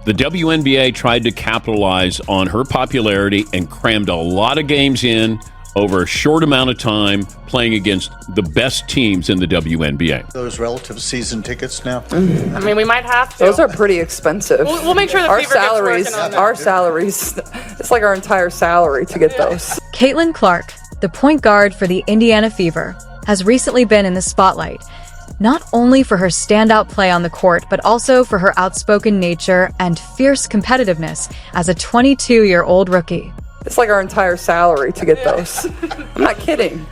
The WNBA tried to capitalize on her popularity and crammed a lot of games in over a short amount of time, playing against the best teams in the WNBA. Those relative season tickets now? I mean, we might have to. Those are pretty expensive. We'll make sure the Fever gets working on that. Our salaries, it's like our entire salary to get those. Caitlin Clark, the point guard for the Indiana Fever, has recently been in the spotlight, not only for her standout play on the court, but also for her outspoken nature and fierce competitiveness as a 22-year-old rookie. It's like our entire salary to get those. I'm not kidding.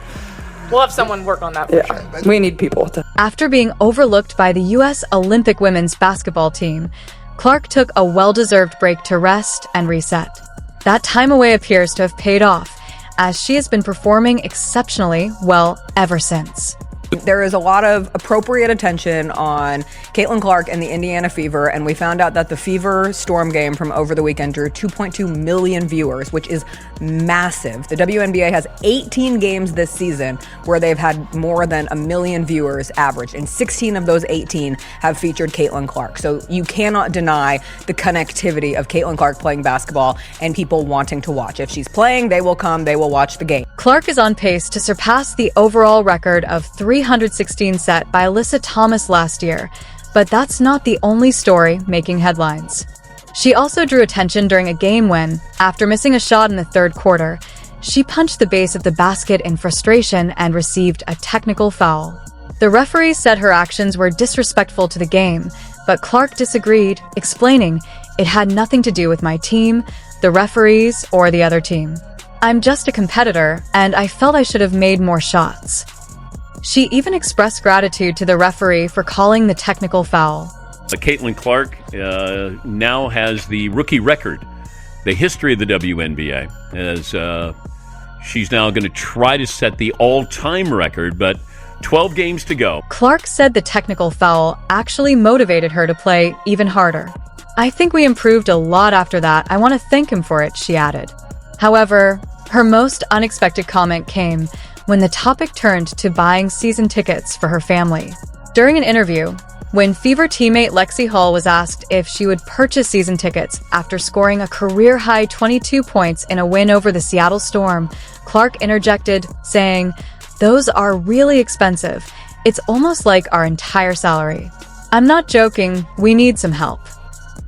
We'll have someone work on that for sure. We need people to. After being overlooked by the U.S. Olympic women's basketball team, Clark took a well-deserved break to rest and reset. That time away appears to have paid off, as she has been performing exceptionally well ever since. There is a lot of appropriate attention on Caitlin Clark and the Indiana Fever, and we found out that the Fever Storm game from over the weekend drew 2.2 million viewers, which is massive. The WNBA has 18 games this season where they've had more than 1 million viewers average, and 16 of those 18 have featured Caitlin Clark. So you cannot deny the connectivity of Caitlin Clark playing basketball and people wanting to watch. If she's playing, they will come, they will watch the game. Clark is on pace to surpass the overall record of 316 set by Alyssa Thomas last year, but that's not the only story making headlines. She also drew attention during a game when, after missing a shot in the third quarter, she punched the base of the basket in frustration and received a technical foul. The referee said her actions were disrespectful to the game, but Clark disagreed, explaining, "It had nothing to do with my team, the referees, or the other team. I'm just a competitor, and I felt I should have made more shots." She even expressed gratitude to the referee for calling the technical foul. Caitlin Clark now has the rookie record, the history of the WNBA, as she's now going to try to set the all-time record, but 12 games to go. Clark said the technical foul actually motivated her to play even harder. "I think we improved a lot after that. I want to thank him for it," she added. However, her most unexpected comment came when the topic turned to buying season tickets for her family. During an interview, when Fever teammate Lexi Hall was asked if she would purchase season tickets after scoring a career-high 22 points in a win over the Seattle Storm, Clark interjected, saying, "Those are really expensive. It's almost like our entire salary. I'm not joking, we need some help."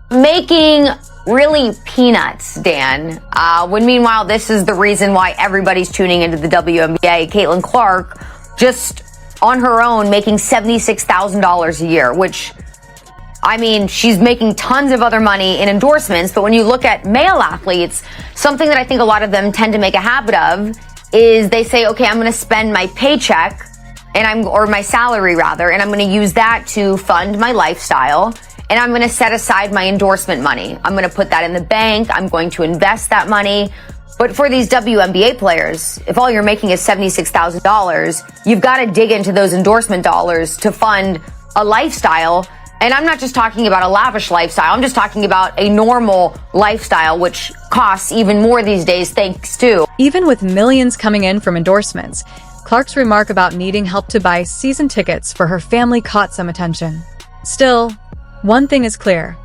Making really peanuts, Dan. When meanwhile, this is the reason why everybody's tuning into the WNBA. Caitlin Clark, just on her own, making $76,000 a year, which, I mean, she's making tons of other money in endorsements. But when you look at male athletes, something that I think a lot of them tend to make a habit of is they say, okay, I'm going to spend my paycheck or my salary rather, and I'm going to use that to fund my lifestyle. And I'm going to set aside my endorsement money. I'm going to put that in the bank. I'm going to invest that money. But for these WNBA players, if all you're making is $76,000, you've got to dig into those endorsement dollars to fund a lifestyle. And I'm not just talking about a lavish lifestyle. I'm just talking about a normal lifestyle, which costs even more these days, thanks to. Even with millions coming in from endorsements, Clark's remark about needing help to buy season tickets for her family caught some attention. Still, one thing is clear.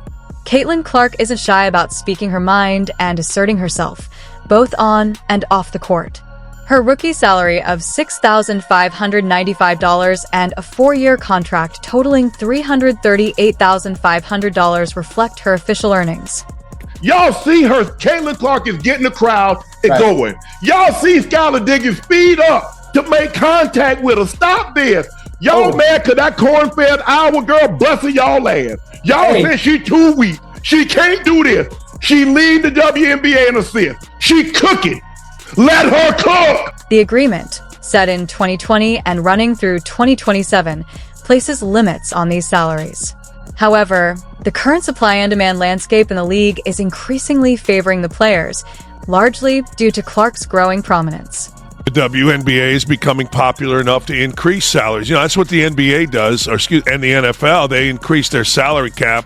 Caitlin Clark isn't shy about speaking her mind and asserting herself, both on and off the court. Her rookie salary of $6,595 and a 4-year contract totaling $338,500 reflect her official earnings. Y'all see her, Caitlin Clark is getting the crowd and going. Y'all see Skylar Diggins speed up to make contact with her. Stop this. Y'all mad because that corn-fed Iowa girl busting y'all ass. Y'all said she too weak. She can't do this. She lead the WNBA in assists. She cooking. Let her cook. The agreement, set in 2020 and running through 2027, places limits on these salaries. However, the current supply and demand landscape in the league is increasingly favoring the players, largely due to Clark's growing prominence. The WNBA is becoming popular enough to increase salaries. You know, that's what the NBA does, and the NFL. They increase their salary cap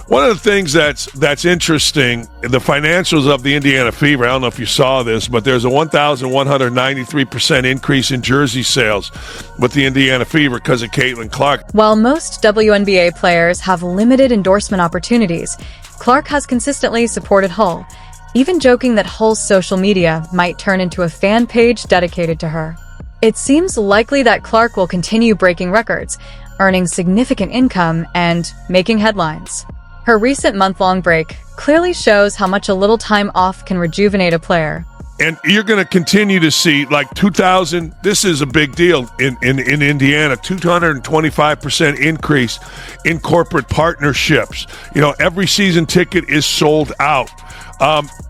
One of the things that's interesting, the financials of the Indiana Fever, I don't know if you saw this, but there's a 1,193% increase in jersey sales with the Indiana Fever because of Caitlin Clark. While most WNBA players have limited endorsement opportunities, Clark has consistently supported Hull, even joking that Hull's social media might turn into a fan page dedicated to her. It seems likely that Clark will continue breaking records, earning significant income and making headlines. Her recent month-long break clearly shows how much a little time off can rejuvenate a player. And you're going to continue to see, like 2000, this is a big deal in Indiana, 225% increase in corporate partnerships. You know, every season ticket is sold out.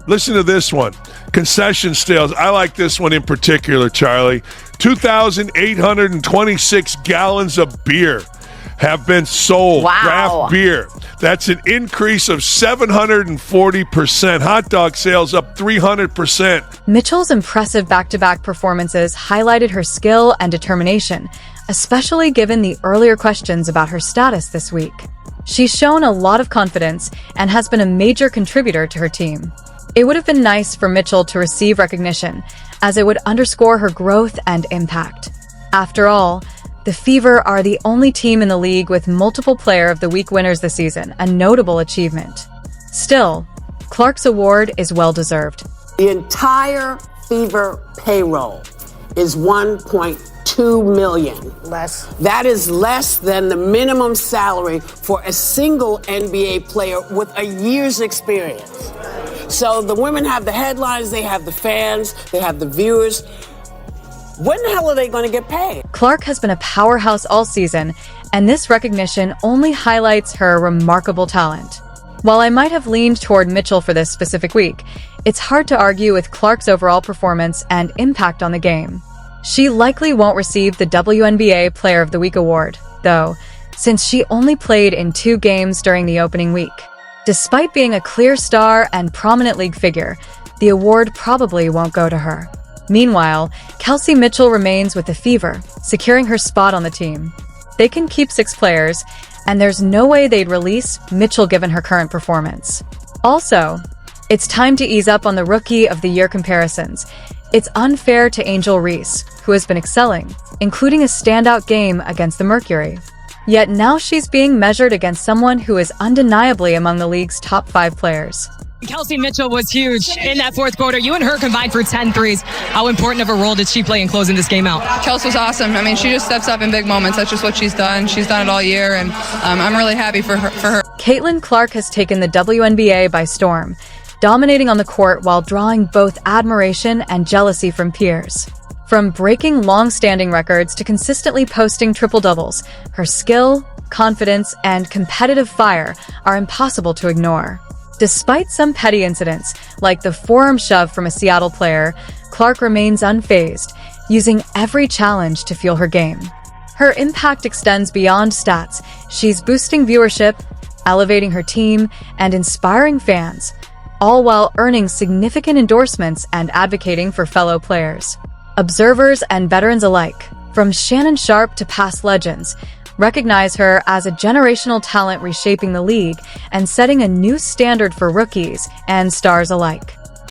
Listen to this one. Concession sales. I like this one in particular, Charlie. 2,826 gallons of beer have been sold. Wow. Draft beer. That's an increase of 740%. Hot dog sales up 300%. Mitchell's impressive back-to-back performances highlighted her skill and determination, especially given the earlier questions about her status this week. She's shown a lot of confidence and has been a major contributor to her team. It would have been nice for Mitchell to receive recognition, as it would underscore her growth and impact. After all, the Fever are the only team in the league with multiple Player of the Week winners this season, a notable achievement. Still, Clark's award is well-deserved. The entire Fever payroll is $1.2 million. Less. That is less than the minimum salary for a single NBA player with a year's experience. So the women have the headlines, they have the fans, they have the viewers. When the hell are they going to get paid? Clark has been a powerhouse all season, and this recognition only highlights her remarkable talent. While I might have leaned toward Mitchell for this specific week, it's hard to argue with Clark's overall performance and impact on the game. She likely won't receive the WNBA Player of the Week award, though, since she only played in 2 games during the opening week. Despite being a clear star and prominent league figure, the award probably won't go to her. Meanwhile, Kelsey Mitchell remains with the Fever, securing her spot on the team. They can keep 6 players, and there's no way they'd release Mitchell given her current performance. Also, it's time to ease up on the Rookie of the Year comparisons. It's unfair to Angel Reese, who has been excelling, including a standout game against the Mercury. Yet now she's being measured against someone who is undeniably among the league's top 5 players. Kelsey Mitchell was huge in that fourth quarter. You and her combined for 10 threes. How important of a role did she play in closing this game out? Kelsey was awesome. I mean, she just steps up in big moments. That's just what she's done. She's done it all year, and I'm really happy for her. Caitlin Clark has taken the WNBA by storm, dominating on the court while drawing both admiration and jealousy from peers. From breaking long-standing records to consistently posting triple-doubles, her skill, confidence, and competitive fire are impossible to ignore. Despite some petty incidents, like the forearm shove from a Seattle player, Clark remains unfazed, using every challenge to fuel her game. Her impact extends beyond stats. She's boosting viewership, elevating her team, and inspiring fans, all while earning significant endorsements and advocating for fellow players. Observers and veterans alike, from Shannon Sharpe to past legends, recognize her as a generational talent reshaping the league and setting a new standard for rookies and stars alike.